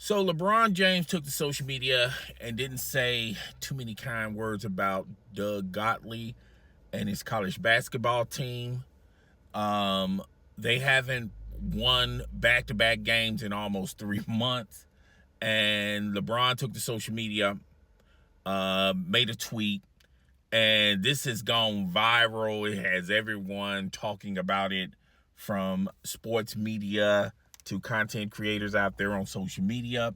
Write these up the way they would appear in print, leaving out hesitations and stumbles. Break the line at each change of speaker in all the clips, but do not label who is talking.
So LeBron James took to social media and didn't say too many kind words about Doug Gottlieb and his college basketball team. Um, they haven't won back-to-back games in almost 3 months. And LeBron took to social media, made a tweet, and this has gone viral. It has everyone talking about it, from sports media to content creators out there on social media.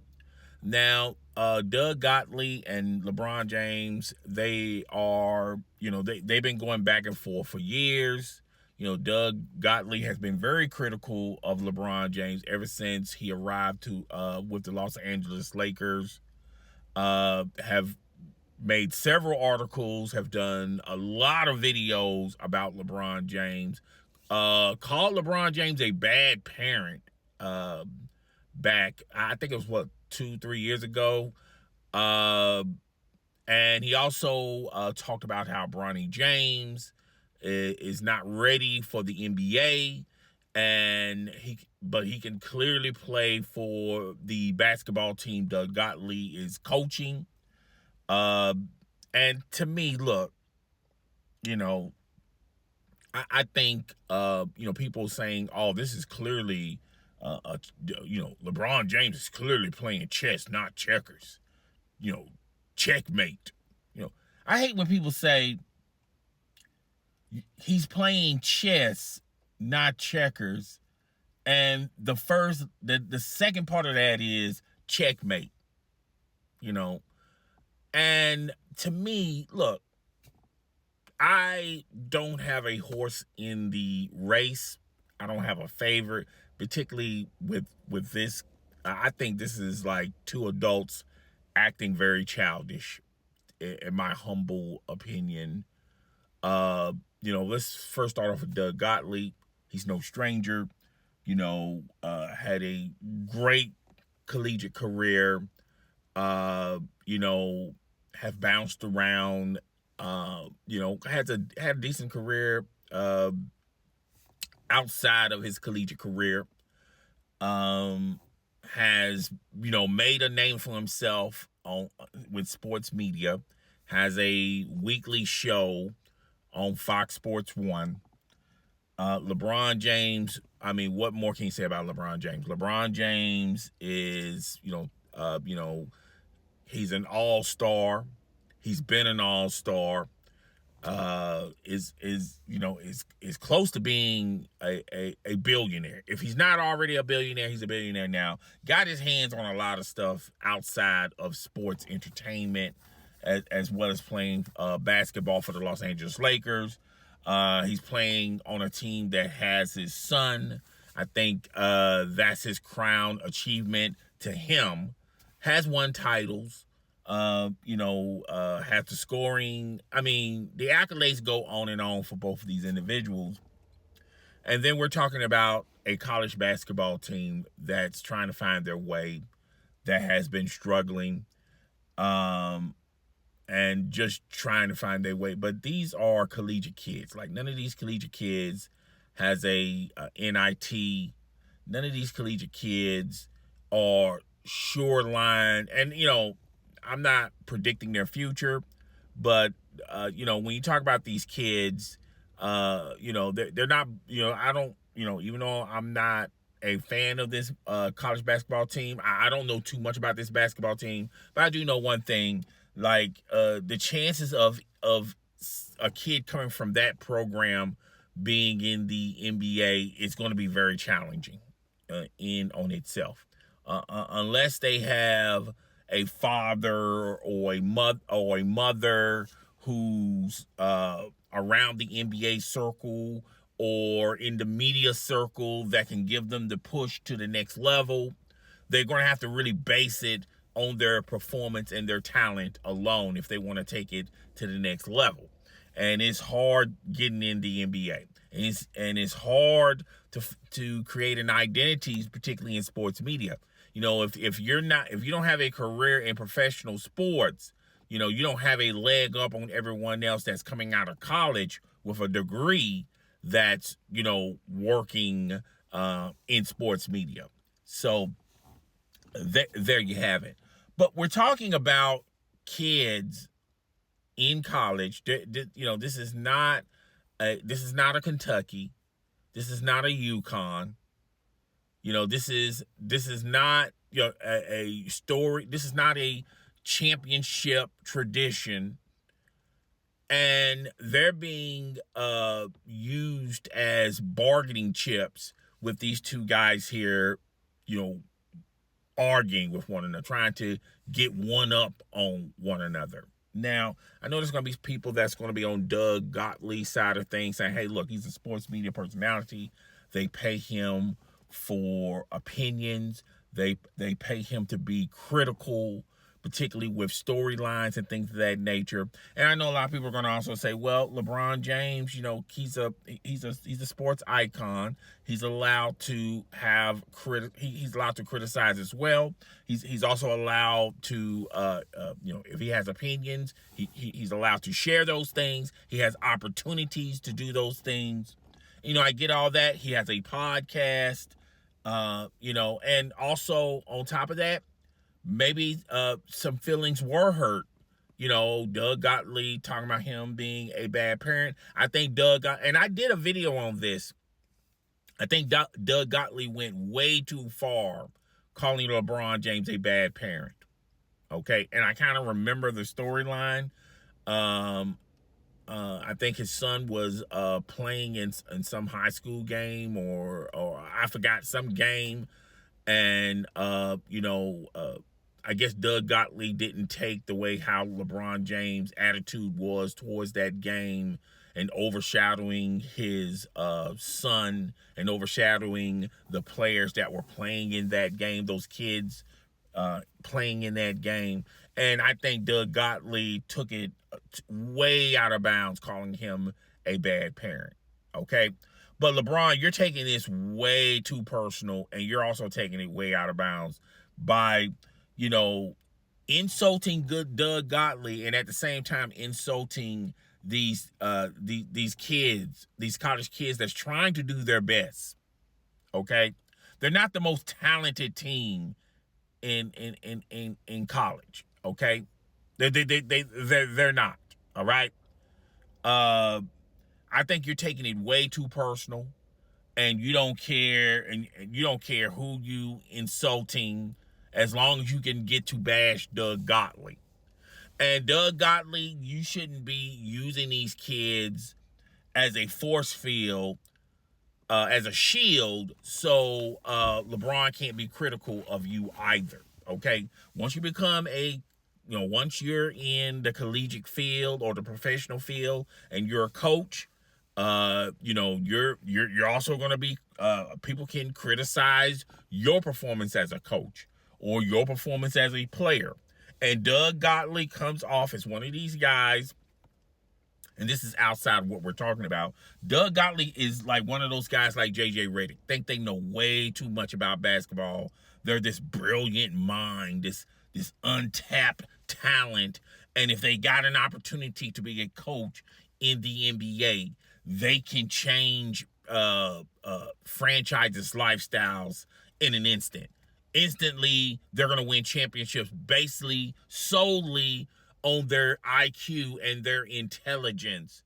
Now, Doug Gottlieb and LeBron James, they are, they've been going back and forth for years. Doug Gottlieb has been very critical of LeBron James ever since he arrived to with the Los Angeles Lakers. Have made several articles, have done a lot of videos about LeBron James. Called LeBron James a bad parent. Back, I think it was 2-3 years ago. Uh, and he also talked about how Bronny James is not ready for the NBA, but he can clearly play for the basketball team Doug Gottlieb is coaching. And to me, look, you know, I think people saying, "Oh, this is clearly." LeBron James is clearly playing chess, not checkers. Checkmate. I hate when people say he's playing chess, not checkers, and the second part of that is checkmate. And to me, look, I don't have a horse in the race. I don't have a favorite, particularly with this. I think this is like two adults acting very childish, in my humble opinion. Let's first start off with Doug Gottlieb. He's no stranger. Had a great collegiate career. Have bounced around. Had a decent career outside of his collegiate career. Has made a name for himself with sports media. Has a weekly show on Fox Sports 1. LeBron James, I mean, what more can you say about LeBron James? LeBron James is, he's an all-star. He's been an all-star. Is close to being a billionaire. If he's not already a billionaire, he's a billionaire now. Got his hands on a lot of stuff outside of sports entertainment, as well as playing basketball for the Los Angeles Lakers. He's playing on a team that has his son. I think that's his crown achievement to him. Has won titles. Has the scoring. I mean, the accolades go on and on for both of these individuals. And then we're talking about a college basketball team that's trying to find their way, that has been struggling, and just trying to find their way. But these are collegiate kids. Like, none of these collegiate kids has a NIT. None of these collegiate kids are shoreline. And, I'm not predicting their future, but when you talk about these kids, they're not, I don't, even though I'm not a fan of this college basketball team, I don't know too much about this basketball team, but I do know one thing: like the chances of a kid coming from that program being in the NBA is going to be very challenging in on itself, unless they have a father or a mother who's around the NBA circle or in the media circle that can give them the push to the next level. They're going to have to really base it on their performance and their talent alone if they want to take it to the next level. And it's hard getting in the NBA. And it's hard to create an identity, particularly in sports media. If you don't have a career in professional sports, you don't have a leg up on everyone else that's coming out of college with a degree that's, working in sports media. So there you have it. But we're talking about kids in college. This is not a Kentucky. This is not a UConn. This is not a story. This is not a championship tradition, and they're being used as bargaining chips with these two guys here, arguing with one another, trying to get one up on one another. Now, I know there's going to be people that's going to be on Doug Gottlieb's side of things saying, hey, look, he's a sports media personality. They pay him for opinions. They pay him to be critical, particularly with storylines and things of that nature. And I know a lot of people are going to also say, well, LeBron James, he's a sports icon. He's allowed to have he's allowed to criticize as well. He's also allowed to if he has opinions, he's allowed to share those things. He has opportunities to do those things. I get all that. He has a podcast, and also on top of that, maybe some feelings were hurt. Doug Gottlieb talking about him being a bad parent. I think and I did a video on this. I think Doug Gottlieb went way too far calling LeBron James a bad parent. Okay, and I kind of remember the storyline. I think his son was playing in some high school game or I forgot, some game, and I guess Doug Gottlieb didn't take the way how LeBron James' attitude was towards that game and overshadowing his son and overshadowing the players that were playing in that game, those kids playing in that game. And I think Doug Gottlieb took it way out of bounds, calling him a bad parent. Okay. But LeBron, you're taking this way too personal, and you're also taking it way out of bounds by, insulting good Doug Gottlieb and at the same time insulting these kids, these college kids that's trying to do their best. Okay. They're not the most talented team in college. Okay. They're not. All right. I think you're taking it way too personal, and you don't care, and you don't care who you insulting, as long as you can get to bash Doug Gottlieb. And Doug Gottlieb, you shouldn't be using these kids as a force field, as a shield, so LeBron can't be critical of you either. Okay, once you become once you're in the collegiate field or the professional field, and you're a coach, you're also going to be people can criticize your performance as a coach or your performance as a player. And Doug Gottlieb comes off as one of these guys, and this is outside of what we're talking about. Doug Gottlieb is like one of those guys like J.J. Redick. Think they know way too much about basketball. They're this brilliant mind, this untapped talent. And if they got an opportunity to be a coach in the NBA, they can change franchises' lifestyles in an instant. Instantly, they're going to win championships basically solely on their IQ and their intelligence,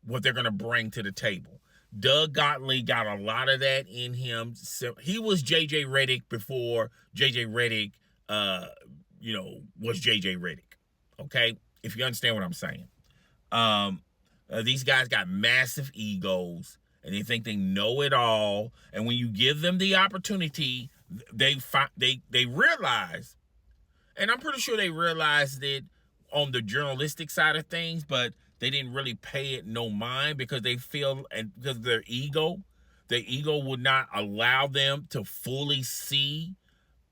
what they're going to bring to the table. Doug Gottlieb got a lot of that in him. So he was J.J. Redick before J.J. Redick, was J.J. Redick. Okay? If you understand what I'm saying. These guys got massive egos, and they think they know it all. And when you give them the opportunity, they realize, and I'm pretty sure they realized it on the journalistic side of things, but they didn't really pay it no mind because they feel, and because of their ego would not allow them to fully see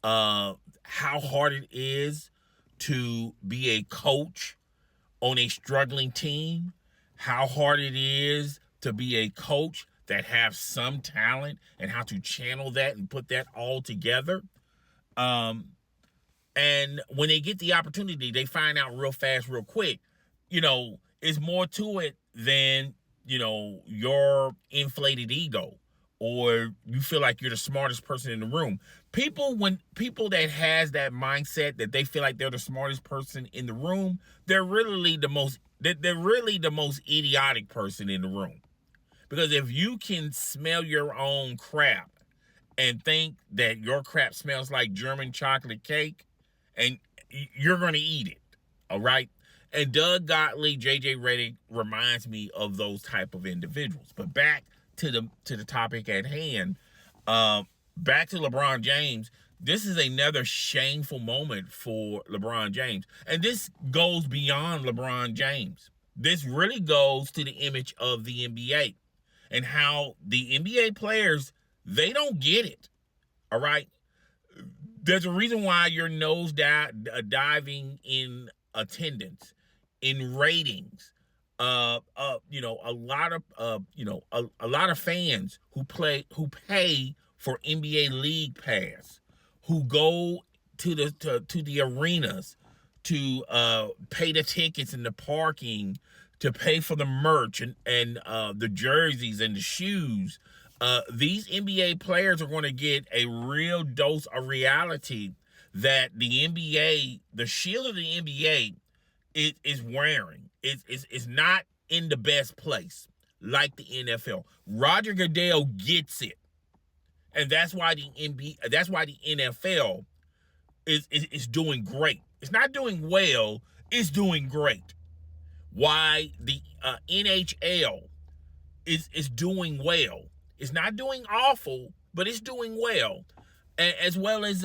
how hard it is to be a coach on a struggling team, how hard it is to be a coach that have some talent and how to channel that and put that all together. And when they get the opportunity, they find out real fast, real quick, it's more to it than, your inflated ego, or you feel like you're the smartest person in the room. When people that has that mindset that they feel like they're the smartest person in the room, they're really the most idiotic person in the room. Because if you can smell your own crap and think that your crap smells like German chocolate cake, and you're going to eat it, all right? And Doug Gottlieb, JJ Redick reminds me of those type of individuals. But back to the topic at hand, back to LeBron James. This is another shameful moment for LeBron James. And this goes beyond LeBron James. This really goes to the image of the NBA and how the NBA players, they don't get it. All right? There's a reason why you're nose diving in attendance, in ratings. A lot of fans who pay for NBA League Pass, who go to the arenas to pay the tickets and the parking, to pay for the merch and the jerseys and the shoes. These NBA players are going to get a real dose of reality that the NBA, the shield of the NBA, is wearing. It's not in the best place like the NFL. Roger Goodell gets it, and that's why the NFL is doing great. It's not doing well. It's doing great. Why the NHL is doing well. It's not doing awful, but it's doing well, as well as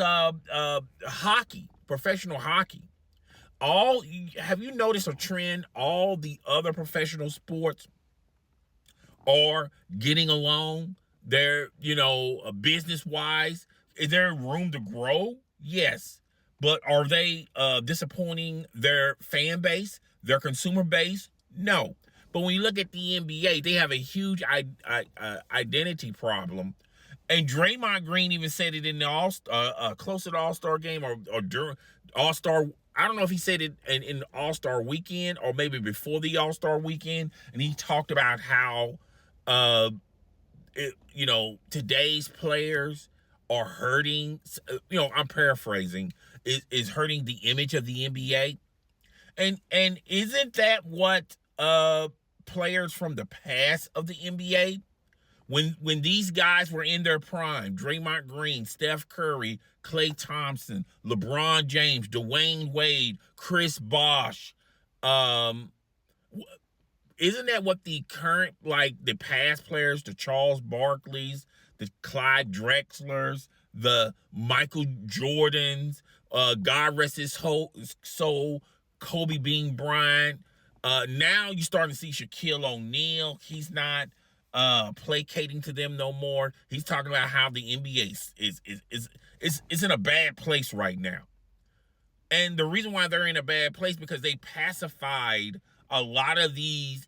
hockey, professional hockey. Have you noticed a trend? All the other professional sports are getting along. They're, business-wise, is there room to grow? Yes. But are they disappointing their fan base, their consumer base? No. But when you look at the NBA, they have a huge identity problem. And Draymond Green even said it in the close to the All-Star game or during All-Star. I don't know if he said it in the All-Star weekend or maybe before the All-Star weekend. And he talked about how, today's players are hurting. I'm paraphrasing. Is hurting the image of the NBA. And isn't that what players from the past of the NBA, when these guys were in their prime, Draymond Green, Steph Curry, Klay Thompson, LeBron James, Dwayne Wade, Chris Bosh, isn't that what the current, the past players, the Charles Barkleys, the Clyde Drexlers, the Michael Jordans, God rest his soul, Kobe Bean Bryant. Now you're starting to see Shaquille O'Neal. He's not placating to them no more. He's talking about how the NBA is in a bad place right now. And the reason why they're in a bad place because they pacified a lot of these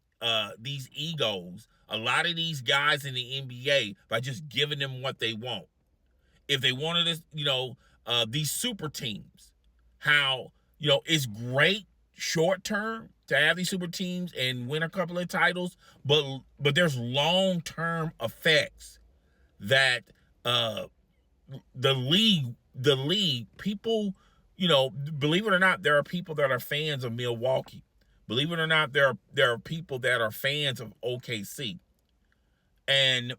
egos, a lot of these guys in the NBA by just giving them what they want. If they wanted this, these super teams, how, it's great short term to have these super teams and win a couple of titles, but there's long-term effects that the league people, believe it or not, there are people that are fans of Milwaukee. Believe it or not, there are people that are fans of OKC. And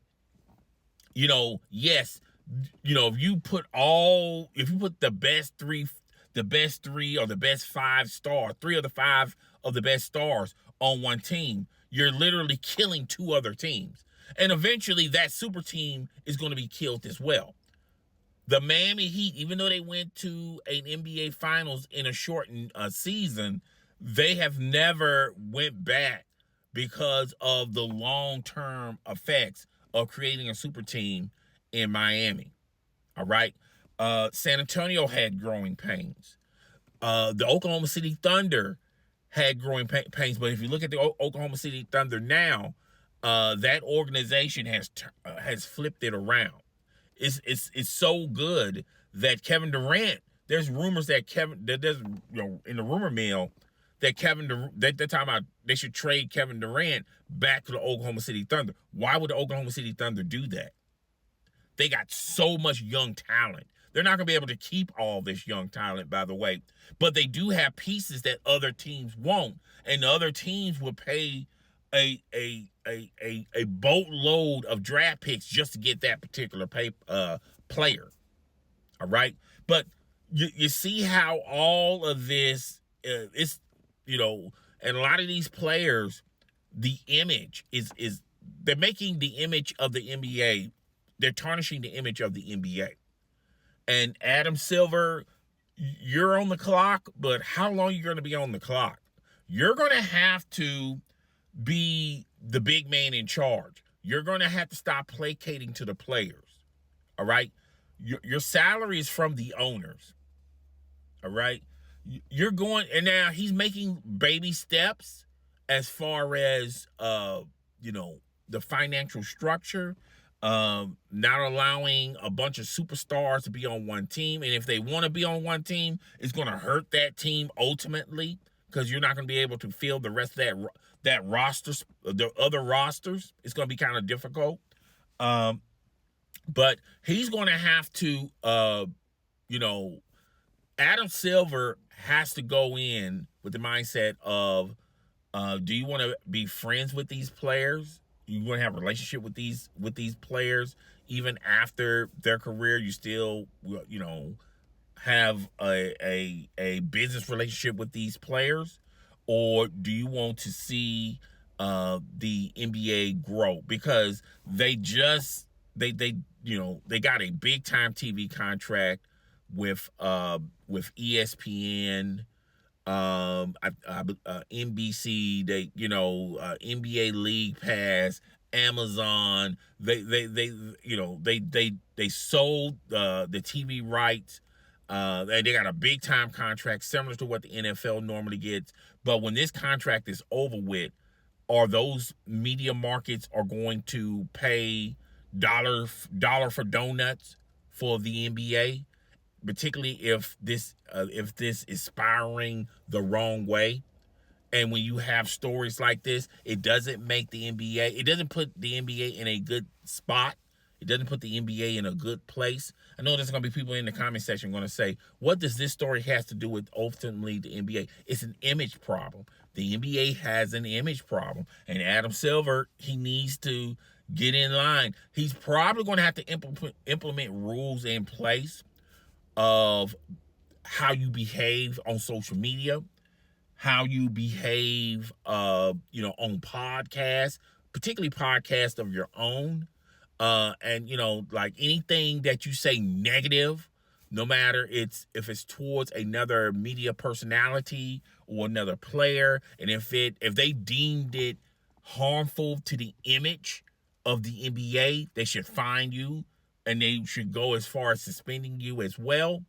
yes, if you put the best three or the best 5 stars, 3 of the 5 of the best stars on one team, you're literally killing 2 other teams. And eventually that super team is going to be killed as well. The Miami Heat, even though they went to an NBA Finals in a shortened season, they have never went back because of the long-term effects of creating a super team in Miami. All right? San Antonio had growing pains. The Oklahoma City Thunder had growing pains. But if you look at the Oklahoma City Thunder now, that organization has flipped it around. It's so good that Kevin Durant. There's rumors that there's in the rumor mill that they're talking about they should trade Kevin Durant back to the Oklahoma City Thunder. Why would the Oklahoma City Thunder do that? They got so much young talent. They're not going to be able to keep all this young talent, by the way. But they do have pieces that other teams won't. And the other teams will pay a boatload of draft picks just to get that particular player. All right? But you see how all of this is, and a lot of these players, the image is they're making the image of the NBA, they're tarnishing the image of the NBA. And Adam Silver, you're on the clock, but how long are you going to be on the clock? You're going to have to be the big man in charge. You're going to have to stop placating to the players. All right? Your salary is from the owners. All right? You're going, and now he's making baby steps as far as, the financial structure, not allowing a bunch of superstars to be on one team. And if they want to be on one team, it's going to hurt that team ultimately, because you're not going to be able to fill the rest of that roster, the other rosters. It's going to be kind of difficult. But he's going to have to, Adam Silver has to go in with the mindset of, do you want to be friends with these players? You want to have a relationship with these players even after their career? You still, have a business relationship with these players, or do you want to see the NBA grow? Because they got a big time TV contract with ESPN, NBC, NBA League Pass, Amazon. They sold the TV rights. And they got a big time contract similar to what the NFL normally gets. But when this contract is over with, are those media markets are going to pay dollar for donuts for the NBA? Particularly if this is spiraling the wrong way. And when you have stories like this, it doesn't make the NBA, it doesn't put the NBA in a good spot. It doesn't put the NBA in a good place. I know there's going to be people in the comment section going to say, what does this story has to do with ultimately the NBA? It's an image problem. The NBA has an image problem. And Adam Silver, he needs to get in line. He's probably going to have to implement rules in place of how you behave on social media, how you behave, on podcasts, particularly podcasts of your own. And like anything that you say negative, no matter if it's towards another media personality or another player, and if they deemed it harmful to the image of the NBA, they should fine you, and they should go as far as suspending you as well.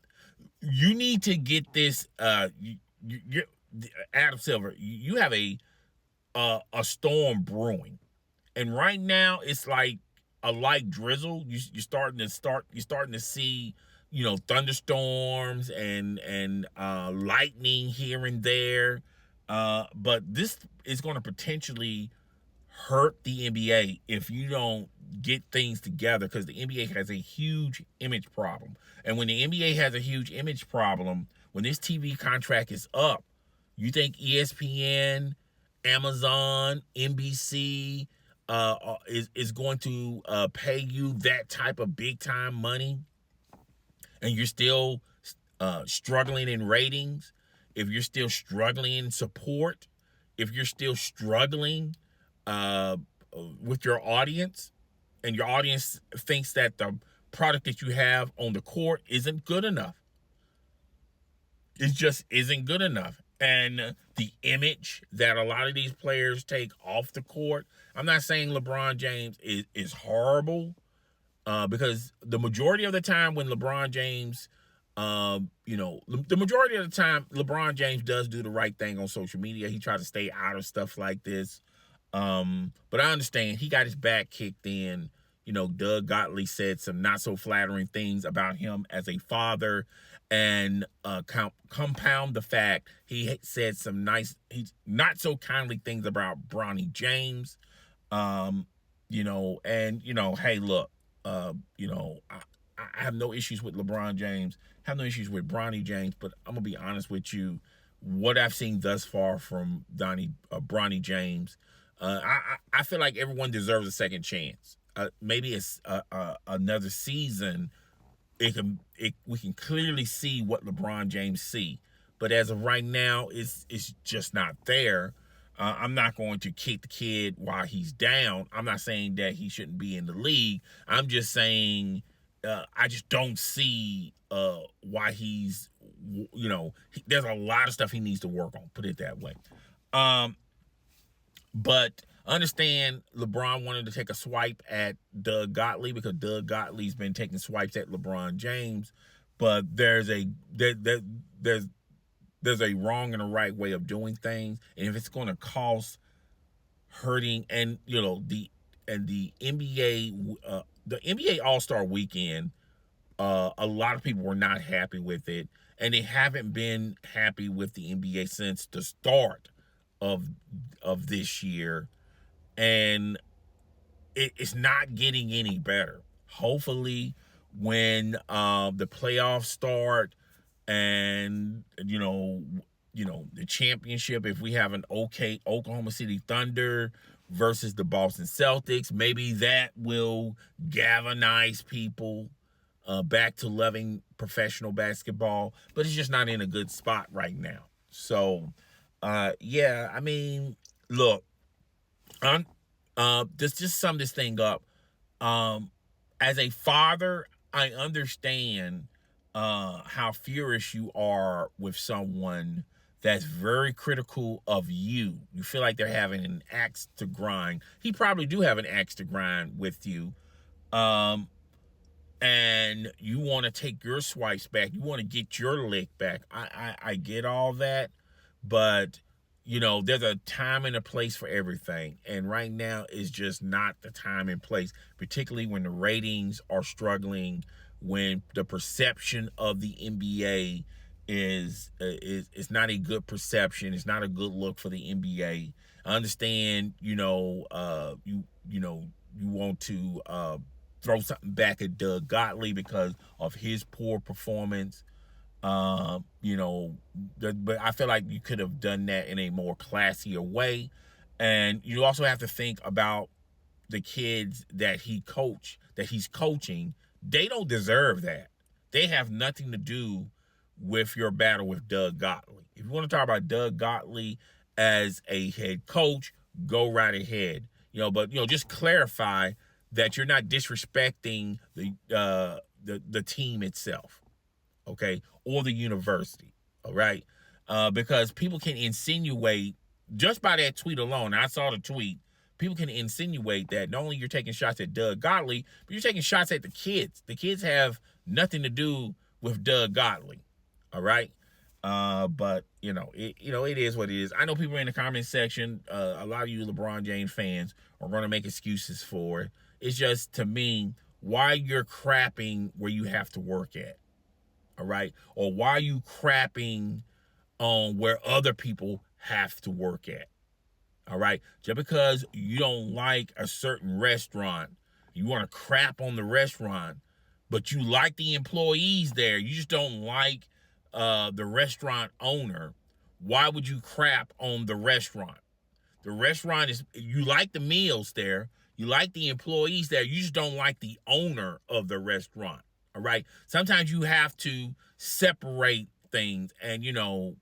You need to get this. You Adam Silver, you have a storm brewing, and right now it's like a light drizzle. You're starting to see, thunderstorms and lightning here and there. But this is going to potentially hurt the NBA if you don't get things together, because the NBA has a huge image problem. And when the NBA has a huge image problem, when this TV contract is up, you think ESPN, Amazon, NBC is going to pay you that type of big time money, and you're still struggling in ratings, if you're still struggling in support, if you're still struggling with your audience, and your audience thinks that the product that you have on the court isn't good enough. It just isn't good enough. And the image that a lot of these players take off the court, I'm not saying LeBron James is horrible, because the majority of the time when LeBron James, the majority of the time LeBron James does do the right thing on social media. He tries to stay out of stuff like this. But I understand he got his back kicked in. Doug Gottlieb said some not so flattering things about him as a father, and compound the fact he said some he's not so kindly things about Bronny James. Hey, look, I have no issues with LeBron James, have no issues with Bronny James, but I'm gonna be honest with you. What I've seen thus far from Bronny James, I feel like everyone deserves a second chance. Maybe it's another season. We can clearly see what LeBron James see, but as of right now, it's just not there. I'm not going to kick the kid while he's down. I'm not saying that he shouldn't be in the league. I'm just saying I just don't see why he's, there's a lot of stuff he needs to work on, put it that way. But understand LeBron wanted to take a swipe at Doug Gottlieb because Doug Gottlieb's been taking swipes at LeBron James, but there's a wrong and a right way of doing things, and if it's going to cost hurting, and the NBA All-Star Weekend, a lot of people were not happy with it, and they haven't been happy with the NBA since the start of this year, and it's not getting any better. Hopefully, when the playoffs start, and the championship, if we have an okay Oklahoma City Thunder versus the Boston Celtics, maybe that will galvanize people back to loving professional basketball, but it's just not in a good spot right now. So yeah, I mean, look, just sum this thing up. As a father, I understand how furious you are with someone that's very critical of you. You feel like they're having an axe to grind. He probably do have an axe to grind with you. And you want to take your swipes back. You want to get your lick back. I get all that, but there's a time and a place for everything. And right now is just not the time and place, particularly when the ratings are struggling, when the perception of the NBA is not a good perception. It's not a good look for the NBA. I understand, you want to throw something back at Doug Gottlieb because of his poor performance. But I feel like you could have done that in a more classier way. And you also have to think about the kids that he's coaching. They don't deserve that. They have nothing to do with your battle with Doug Gottlieb. If you want to talk about Doug Gottlieb as a head coach, go right ahead. But just clarify that you're not disrespecting the team itself, okay, or the university, all right? Because people can insinuate just by that tweet alone. I saw the tweet. People can insinuate that not only you're taking shots at Doug Gottlieb, but you're taking shots at the kids. The kids have nothing to do with Doug Gottlieb, all right? But it is what it is. I know people in the comment section, a lot of you LeBron James fans are going to make excuses for it. It's just, to me, why you're crapping where you have to work at, all right? Or why are you crapping on where other people have to work at, all right? Just because you don't like a certain restaurant, you want to crap on the restaurant, but you like the employees there, you just don't like the restaurant owner. Why would you crap on the restaurant? The restaurant you like the meals there, you like the employees there, you just don't like the owner of the restaurant, all right? Sometimes you have to separate things, and if you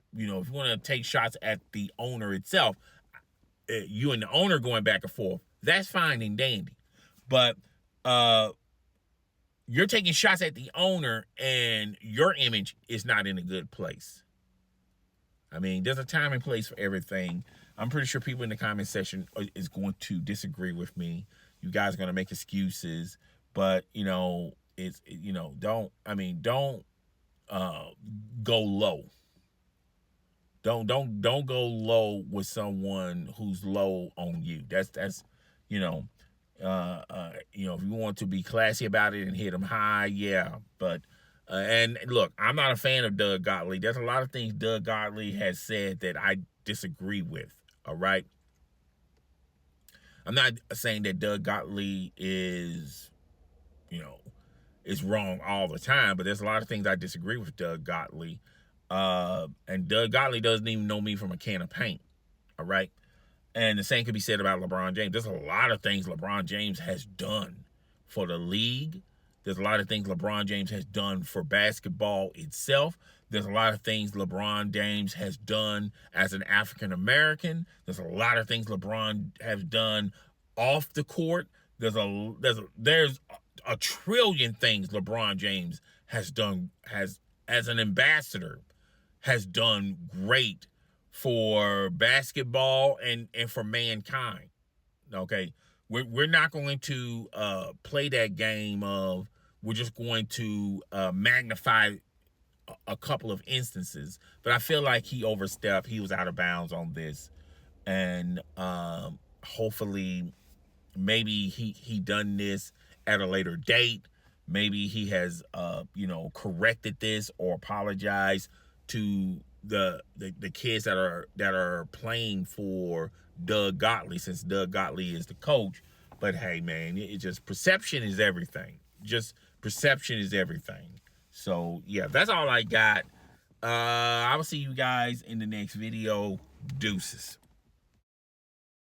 want to take shots at the owner itself, you and the owner going back and forth, that's fine and dandy. But you're taking shots at the owner, and your image is not in a good place. I mean, there's a time and place for everything. I'm pretty sure people in the comment section is going to disagree with me. You guys are going to make excuses, but don't go low. Don't go low with someone who's low on you. That's if you want to be classy about it and hit them high, yeah. But and look, I'm not a fan of Doug Gottlieb. There's a lot of things Doug Gottlieb has said that I disagree with. All right. I'm not saying that Doug Gottlieb is, is wrong all the time, but there's a lot of things I disagree with Doug Gottlieb. And Doug Gottlieb doesn't even know me from a can of paint. All right. And the same could be said about LeBron James. There's a lot of things LeBron James has done for the league. There's a lot of things LeBron James has done for basketball itself. There's a lot of things LeBron James has done as an African American. There's a lot of things LeBron has done off the court. There's a trillion things LeBron James has done as an ambassador, has done great for basketball and for mankind. Okay, we're not going to play that game of we're just going to magnify a couple of instances, but I feel like he overstepped. He was out of bounds on this, and hopefully, maybe he done this at a later date. Maybe he has corrected this or apologized to the kids that are playing for Doug Gottlieb, since Doug Gottlieb is the coach. But hey, man, it just perception is everything. Just perception is everything. So yeah, that's all I got. I will see you guys in the next video. Deuces.